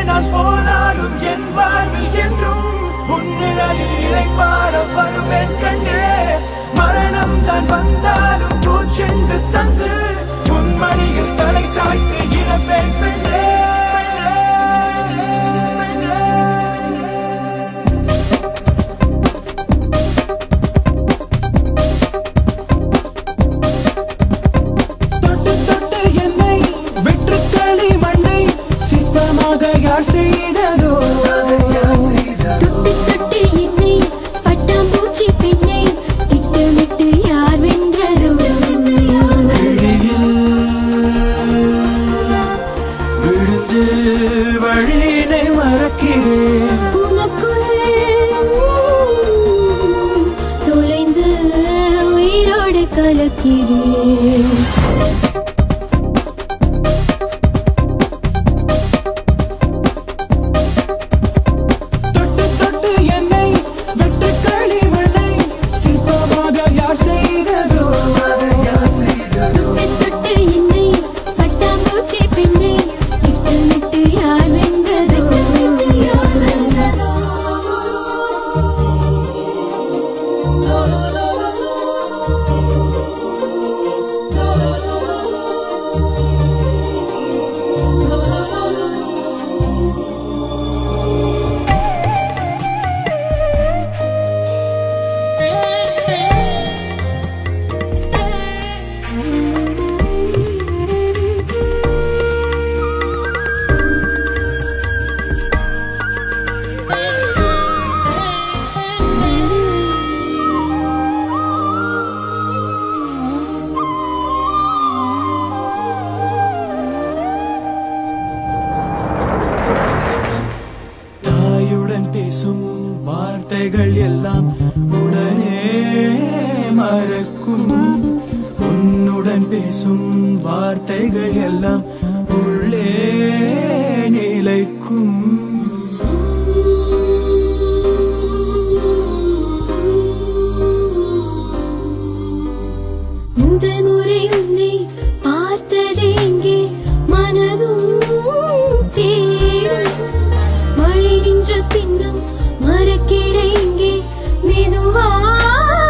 நான் போனாலும் என் வாழ்வில் என்றும் உன்னிழலில் இளைப்பாற வருவேன் கண்ணே. மரணம் தான் வந்தாலும் பூச்செண்டு தந்து உன் மடியில் தலை சாய்த்து இழப்பேன் பெண்ணே. யார் செய்ததோ தொட்டு தொட்டு என்னை பட்டாம்பூச்சி பெண்ணை இட்டுமிட்டு யார் வென்றதோ. விழுந்து வழியினை மறக்கிறேன் உனக்குள் தொலைந்து உயிரோடு கலக்கிறேன். பேசும் வார்த்தைகள் எல்லாம் உடனே மறக்கும். உன்னுடன் பேசும் வார்த்தைகள் எல்லாம் உள்ளே நிலைக்கும். முதல் முறை உன்னை பார்த்ததே இங்கே மனதும் தேடும். மழை நின்ற பின்னும் மரக்கிளை இங்கே மெதுவாய்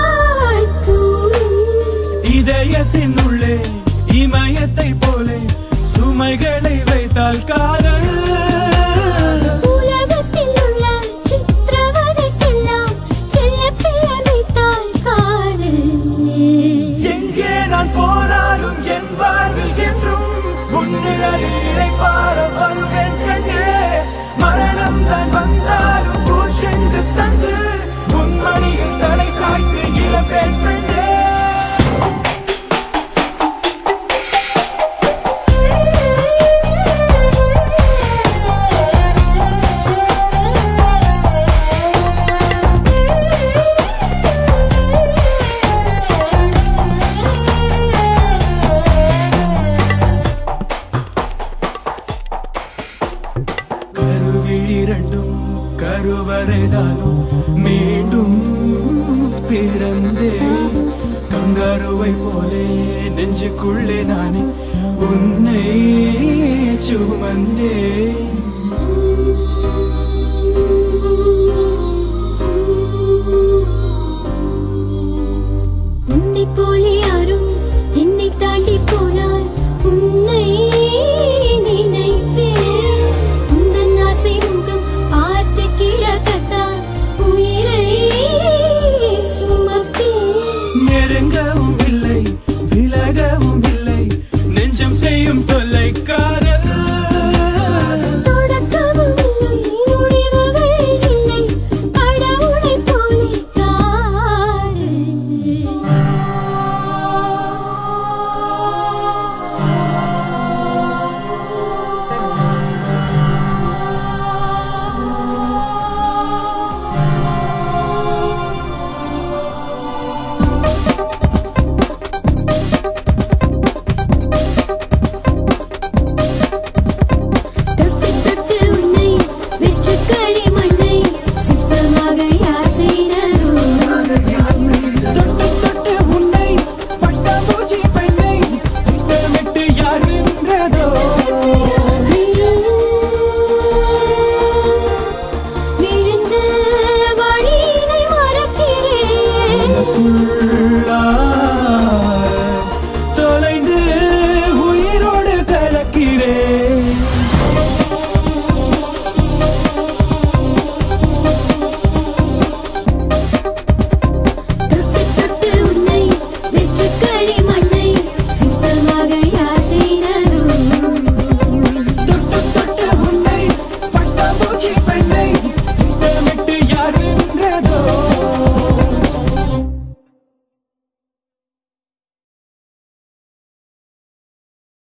தூரும். இதயத்தின் உள்ளே இமயத்தை போலே சுமைகளை வைத்தால் காதல். உலகத்தில் உள்ள சித்திரவதைக்கெல்லாம் செல்ல பெயர் வைத்தால் காதல். எங்கே நான் போனாலும் என் வாழ்வில் என்றும் உன்னிழலில் இளைப்பாற வருவேன் கண்ணே. மரணம் தான் வந்தாலும் பூச்செண்டு தந்து உன் மடியில் தலை சாய்த்து இழப்பேன் பெண்ணே. கருவிழிரண்டும் கருவறைதானும் மீண்டும் பிறந்தே. கங்காருவை போலே நெஞ்சுக்குள்ளே நானே உன்னை சுமந்தே.